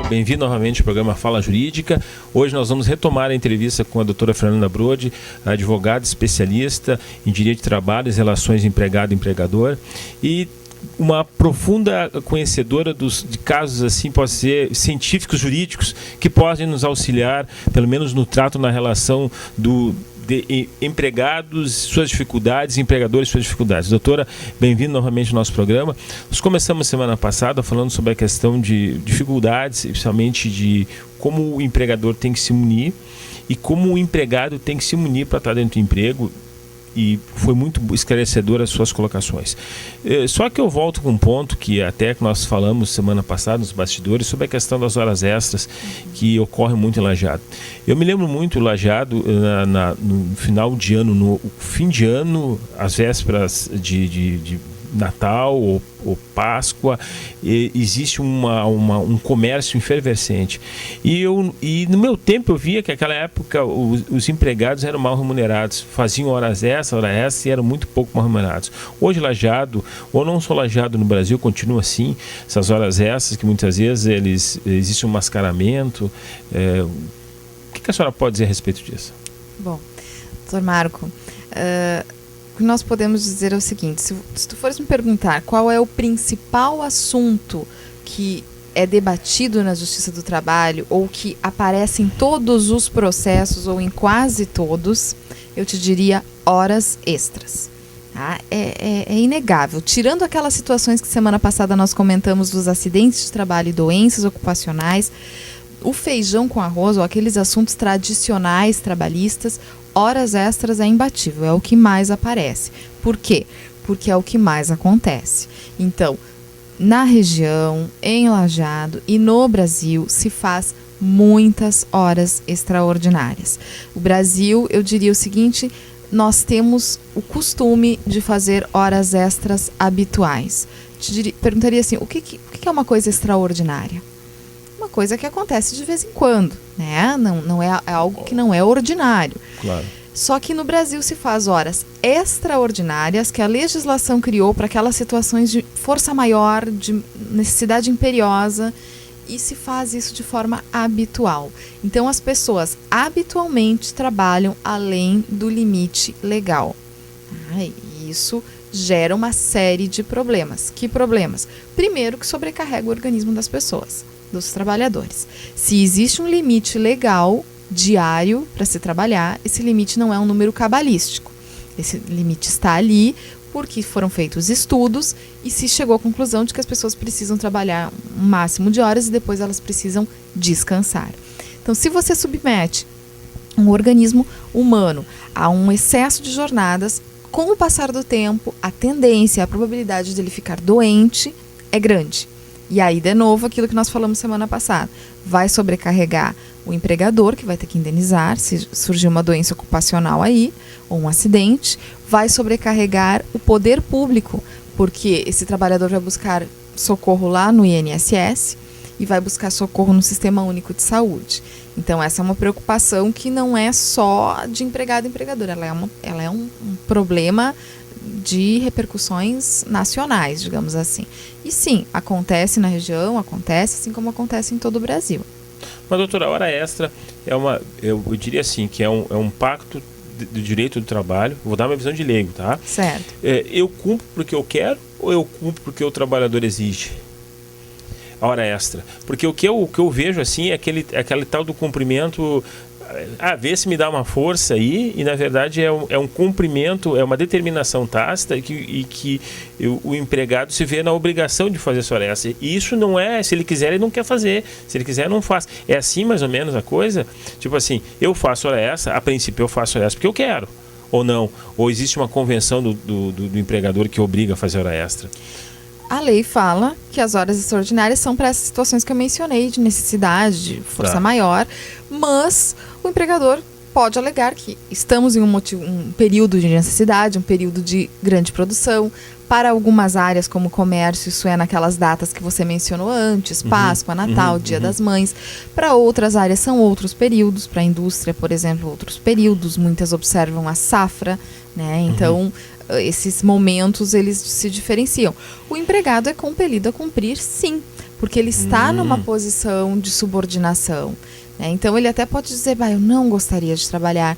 Bem-vindo novamente ao programa Fala Jurídica. Hoje nós vamos retomar a entrevista com a doutora Fernanda Brode, advogada especialista em direito de trabalho e relações empregado-empregador e uma profunda conhecedora de casos, assim, pode ser científicos jurídicos que podem nos auxiliar, pelo menos no trato na relação de empregados, suas dificuldades, empregadores, suas dificuldades. Doutora, bem-vindo novamente ao nosso programa. Nós começamos semana passada falando sobre a questão de dificuldades, especialmente de como o empregador tem que se munir e como o empregado tem que se munir para estar dentro do emprego. E foi muito esclarecedor as suas colocações. Só que eu volto com um ponto que até que nós falamos semana passada nos bastidores sobre a questão das horas extras que ocorre muito em Lajeado. Eu me lembro muito Lajeado no final de ano, no fim de ano, às vésperas de Natal ou Páscoa, existe um comércio efervescente. E no meu tempo eu via que naquela época os empregados eram mal remunerados, faziam horas extras e eram muito pouco mal remunerados. Hoje Lajeado, ou não só Lajeado no Brasil, continua assim, essas horas extras que muitas vezes existe um mascaramento. O que a senhora pode dizer a respeito disso? Bom, doutor Marco, o que nós podemos dizer é o seguinte: se tu fores me perguntar qual é o principal assunto que é debatido na Justiça do Trabalho ou que aparece em todos os processos ou em quase todos, eu te diria horas extras. Tá? É inegável. Tirando aquelas situações que semana passada nós comentamos dos acidentes de trabalho e doenças ocupacionais, o feijão com arroz ou aqueles assuntos tradicionais trabalhistas, horas extras é imbatível, é o que mais aparece. Por quê? Porque é o que mais acontece. Então, na região, em Lajeado e no Brasil, se faz muitas horas extraordinárias. O Brasil, eu diria o seguinte: nós temos o costume de fazer horas extras habituais. Perguntaria assim, o que é uma coisa extraordinária? Uma coisa que acontece de vez em quando, né? Não é algo que não é ordinário. Claro. Só que no Brasil se faz horas extraordinárias que a legislação criou para aquelas situações de força maior, de necessidade imperiosa, e se faz isso de forma habitual. Então as pessoas habitualmente trabalham além do limite legal. E isso gera uma série de problemas. Que problemas? Primeiro, que sobrecarrega o organismo das pessoas, dos trabalhadores. Se existe um limite legal diário para se trabalhar, esse limite não é um número cabalístico. Esse limite está ali porque foram feitos estudos e se chegou à conclusão de que as pessoas precisam trabalhar um máximo de horas e depois elas precisam descansar. Então, se você submete um organismo humano a um excesso de jornadas, com o passar do tempo, a tendência, a probabilidade de ele ficar doente é grande. E aí, de novo, aquilo que nós falamos semana passada, vai sobrecarregar o empregador, que vai ter que indenizar se surgir uma doença ocupacional aí, ou um acidente, vai sobrecarregar o poder público, porque esse trabalhador vai buscar socorro lá no INSS e vai buscar socorro no Sistema Único de Saúde. Então, essa é uma preocupação que não é só de empregado e empregador, ela é um problema de repercussões nacionais, digamos assim. E sim, acontece na região, acontece assim como acontece em todo o Brasil. Mas, doutora, a hora extra eu diria assim, que é um pacto do direito do trabalho. Vou dar uma visão de leigo, tá? Certo. Eu cumpro porque eu quero ou eu cumpro porque o trabalhador exige? A hora extra. Porque o que eu vejo assim é aquele tal do cumprimento. Vê se me dá uma força aí, e na verdade é um cumprimento, é uma determinação tácita e que o empregado se vê na obrigação de fazer essa hora extra. E isso não é, se ele quiser, ele não quer fazer, se ele quiser, não faz. É assim mais ou menos a coisa? Tipo assim, eu faço hora extra, a princípio eu faço hora extra porque eu quero, ou não? Ou existe uma convenção do empregador que obriga a fazer hora extra? A lei fala que as horas extraordinárias são para essas situações que eu mencionei, de necessidade, de força maior, mas o empregador pode alegar que estamos em um período de necessidade, um período de grande produção. Para algumas áreas, como comércio, isso é naquelas datas que você mencionou antes, Páscoa, Natal, Dia das Mães. Para outras áreas são outros períodos, para a indústria, por exemplo, outros períodos. Muitas observam a safra, né? Então, esses momentos, eles se diferenciam. O empregado é compelido a cumprir, sim, porque ele está numa posição de subordinação, né? Então ele até pode dizer, eu não gostaria de trabalhar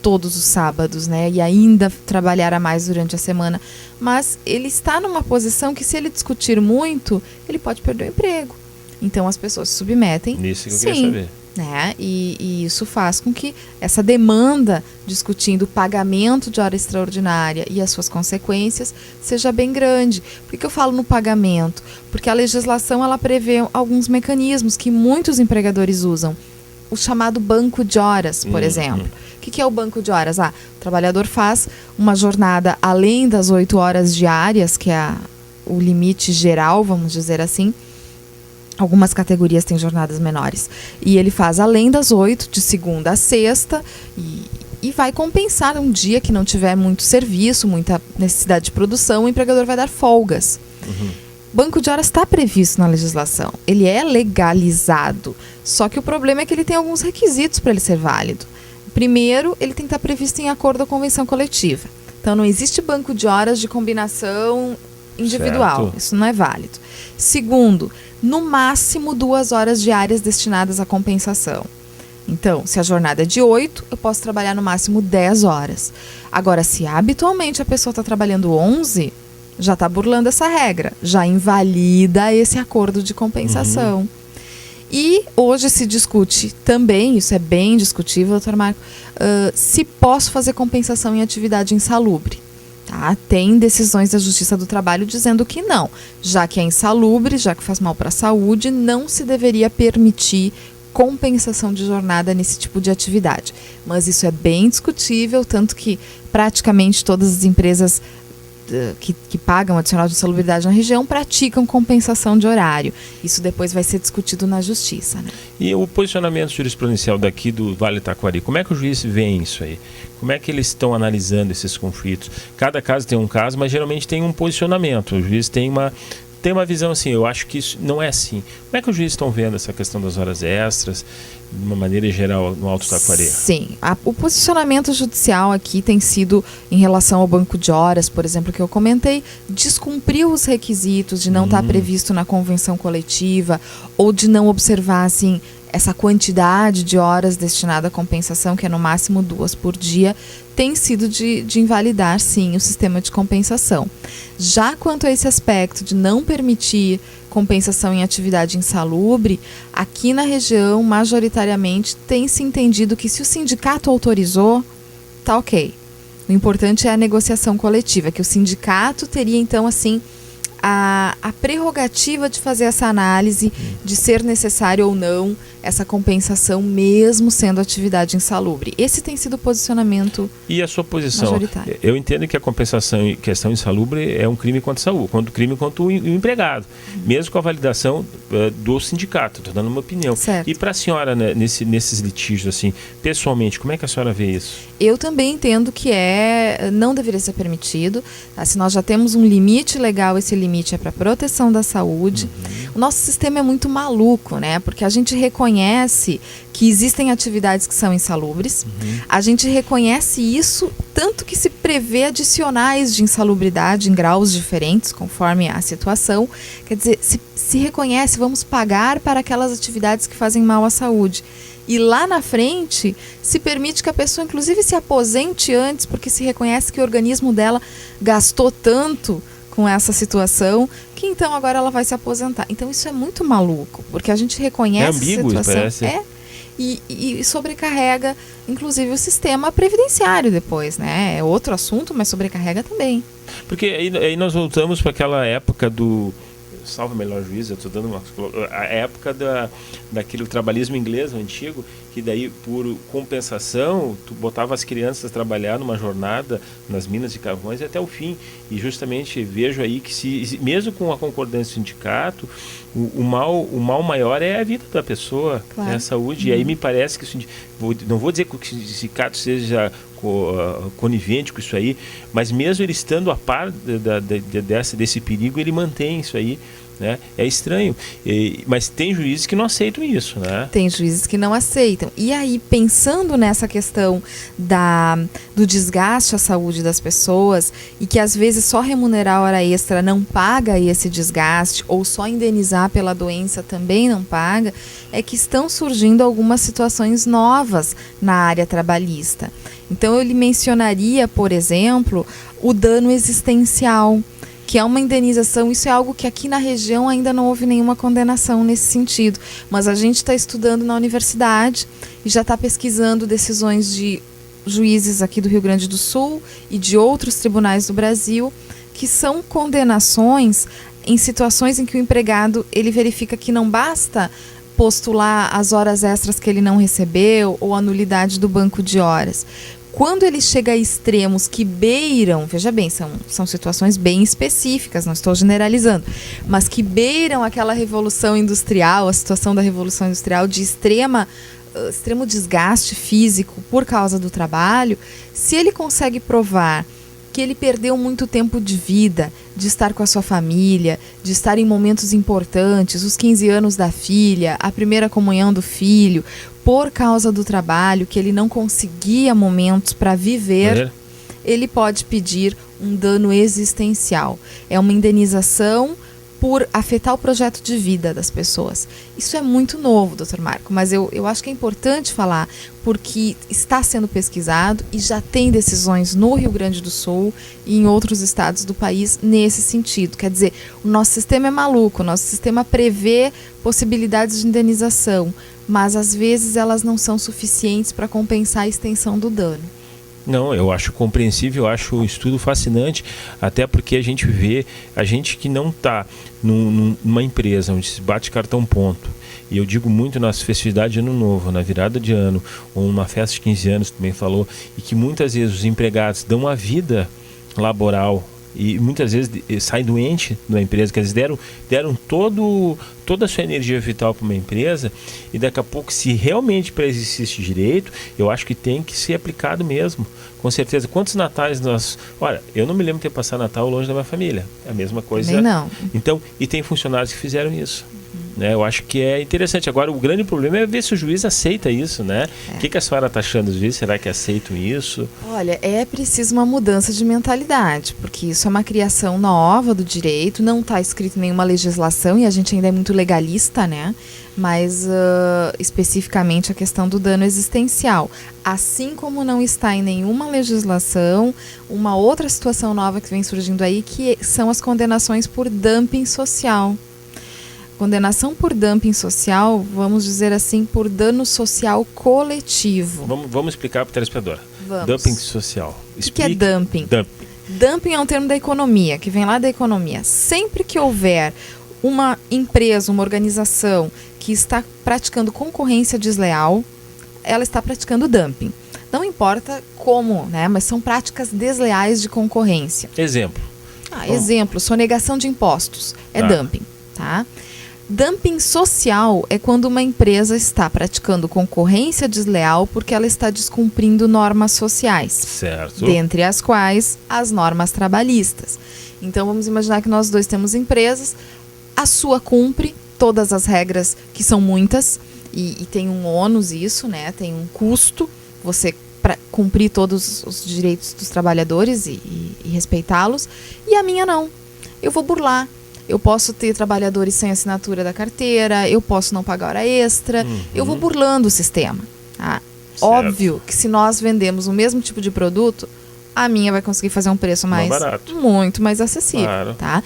todos os sábados, né? E ainda trabalhar a mais durante a semana. Mas ele está numa posição que, se ele discutir muito, ele pode perder o emprego. Então as pessoas se submetem. Nisso que eu queria saber. Né? E isso faz com que essa demanda, discutindo o pagamento de hora extraordinária e as suas consequências, seja bem grande. Por que eu falo no pagamento? Porque a legislação ela prevê alguns mecanismos que muitos empregadores usam. O chamado banco de horas, por exemplo. O que é o banco de horas? O trabalhador faz uma jornada além das 8 horas diárias, que é o limite geral, vamos dizer assim. Algumas categorias têm jornadas menores. E ele faz além das 8, de segunda a sexta, e vai compensar um dia que não tiver muito serviço, muita necessidade de produção, o empregador vai dar folgas. Banco de horas está previsto na legislação. Ele é legalizado. Só que o problema é que ele tem alguns requisitos para ele ser válido. Primeiro, ele tem que estar previsto em acordo ou convenção coletiva. Então, não existe banco de horas de combinação individual. Certo. Isso não é válido. Segundo, no máximo 2 horas diárias destinadas à compensação. Então, se a jornada é de 8, eu posso trabalhar no máximo 10 horas. Agora, se habitualmente a pessoa está trabalhando 11, já está burlando essa regra, já invalida esse acordo de compensação. E hoje se discute também, isso é bem discutível, doutor Marco, se posso fazer compensação em atividade insalubre. Tá? Tem decisões da Justiça do Trabalho dizendo que não, já que é insalubre, já que faz mal para a saúde, não se deveria permitir compensação de jornada nesse tipo de atividade. Mas isso é bem discutível, tanto que praticamente todas as empresas que pagam adicional de insalubridade na região praticam compensação de horário. Isso depois vai ser discutido na Justiça. Né? E o posicionamento jurisprudencial daqui do Vale Taquari, como é que o juiz vê isso aí? Como é que eles estão analisando esses conflitos? Cada caso tem um caso, mas geralmente tem um posicionamento. O juiz tem uma visão assim, eu acho que isso não é assim. Como é que os juízes estão vendo essa questão das horas extras, de uma maneira geral, no Alto Taquari? Sim, o posicionamento judicial aqui tem sido, em relação ao banco de horas, por exemplo, que eu comentei, descumpriu os requisitos de não estar previsto na convenção coletiva, ou de não observar, assim, essa quantidade de horas destinada à compensação, que é no máximo 2 por dia, tem sido de invalidar, sim, o sistema de compensação. Já quanto a esse aspecto de não permitir compensação em atividade insalubre, aqui na região, majoritariamente, tem se entendido que se o sindicato autorizou, tá ok. O importante é a negociação coletiva, que o sindicato teria, então, assim, a prerrogativa de fazer essa análise de ser necessário ou não essa compensação, mesmo sendo atividade insalubre. Esse tem sido o posicionamento. E a sua posição? Eu entendo que a compensação em questão insalubre é um crime contra a saúde, crime contra o empregado, mesmo com a validação do sindicato. Estou dando uma opinião. Certo. E para a senhora, né, nesses litígios, assim, pessoalmente, como é que a senhora vê isso? Eu também entendo que não deveria ser permitido. Tá? Se nós já temos um limite legal, esse limite é para proteção da saúde. O nosso sistema é muito maluco, né? Porque a gente reconhece que existem atividades que são insalubres. A gente reconhece isso, tanto que se prevê adicionais de insalubridade em graus diferentes, conforme a situação. Quer dizer, se reconhece, vamos pagar para aquelas atividades que fazem mal à saúde. E lá na frente, se permite que a pessoa, inclusive, se aposente antes, porque se reconhece que o organismo dela gastou tanto com essa situação, que então agora ela vai se aposentar. Então isso é muito maluco, porque a gente reconhece ambíguo, a situação. Parece. E sobrecarrega, inclusive, o sistema previdenciário depois, né? É outro assunto, mas sobrecarrega também. Porque aí nós voltamos para aquela época do... Salve melhor juiz, eu estou dando a época daquele trabalhismo inglês antigo, que daí por compensação tu botava as crianças a trabalhar numa jornada nas minas de carvões até o fim, e justamente vejo aí que mesmo com a concordância do sindicato, o mal maior é a vida da pessoa, claro. É a saúde. E aí me parece que não vou dizer que o sindicato seja conivente com isso aí, mas mesmo ele estando a par desse perigo, ele mantém isso aí. né? É estranho, mas tem juízes que não aceitam isso, né? Tem juízes que não aceitam. E aí, pensando nessa questão do desgaste à saúde das pessoas, e que às vezes só remunerar a hora extra não paga esse desgaste, ou só indenizar pela doença também não paga, é que estão surgindo algumas situações novas na área trabalhista. Então, eu lhe mencionaria, por exemplo, o dano existencial, que é uma indenização. Isso é algo que aqui na região ainda não houve nenhuma condenação nesse sentido, mas a gente está estudando na universidade e já está pesquisando decisões de juízes aqui do Rio Grande do Sul e de outros tribunais do Brasil, que são condenações em situações em que o empregado ele verifica que não basta postular as horas extras que ele não recebeu ou a nulidade do banco de horas. Quando ele chega a extremos que beiram, veja bem, são situações bem específicas, não estou generalizando, mas que beiram aquela revolução industrial, a situação da revolução industrial de extremo desgaste físico por causa do trabalho, se ele consegue provar que ele perdeu muito tempo de vida, de estar com a sua família, de estar em momentos importantes, os 15 anos da filha, a primeira comunhão do filho, por causa do trabalho, que ele não conseguia momentos para viver, ele pode pedir um dano existencial. É uma indenização por afetar o projeto de vida das pessoas. Isso é muito novo, doutor Marco, mas eu acho que é importante falar, porque está sendo pesquisado e já tem decisões no Rio Grande do Sul e em outros estados do país nesse sentido. Quer dizer, o nosso sistema é maluco, o nosso sistema prevê possibilidades de indenização, mas às vezes elas não são suficientes para compensar a extensão do dano. Não, eu acho compreensível, eu acho o estudo fascinante, até porque a gente vê, a gente que não está numa empresa onde se bate cartão ponto, e eu digo muito nas festividades de Ano Novo, na virada de ano, ou numa festa de 15 anos, também falou, e que muitas vezes os empregados dão a vida laboral e muitas vezes sai doente da empresa, que eles deram toda a sua energia vital para uma empresa, e daqui a pouco, se realmente para existir esse direito, eu acho que tem que ser aplicado mesmo, com certeza. Quantos natais nós... Olha, eu não me lembro de ter passado Natal longe da minha família, é a mesma coisa. Nem não. Então, e tem funcionários que fizeram isso. Né? Eu acho que é interessante. Agora, o grande problema é ver se o juiz aceita isso, né? O que a senhora está achando dos juízes? Será que aceitam isso? Olha, é preciso uma mudança de mentalidade, porque isso é uma criação nova do direito, não está escrito em nenhuma legislação e a gente ainda é muito legalista, né? Mas especificamente a questão do dano existencial. Assim como não está em nenhuma legislação, uma outra situação nova que vem surgindo aí, que são as condenações por dumping social. Condenação por dumping social, vamos dizer assim, por dano social coletivo. Vamos explicar para o telespectador. Vamos. Dumping social. O que é dumping? Dumping é um termo da economia, que vem lá da economia. Sempre que houver uma empresa, uma organização que está praticando concorrência desleal, ela está praticando dumping. Não importa como, né? Mas são práticas desleais de concorrência. Exemplo. Exemplo, sonegação de impostos. É dumping, tá? Dumping social é quando uma empresa está praticando concorrência desleal porque ela está descumprindo normas sociais. Certo. Dentre as quais as normas trabalhistas. Então vamos imaginar que nós dois temos empresas, a sua cumpre todas as regras, que são muitas, e tem um ônus isso, né? Tem um custo, você cumprir todos os direitos dos trabalhadores e respeitá-los, e a minha não. Eu vou burlar. Eu posso ter trabalhadores sem assinatura da carteira, eu posso não pagar hora extra, eu vou burlando o sistema. Tá? Óbvio que se nós vendemos o mesmo tipo de produto, a minha vai conseguir fazer um preço muito mais acessível. Claro. Tá?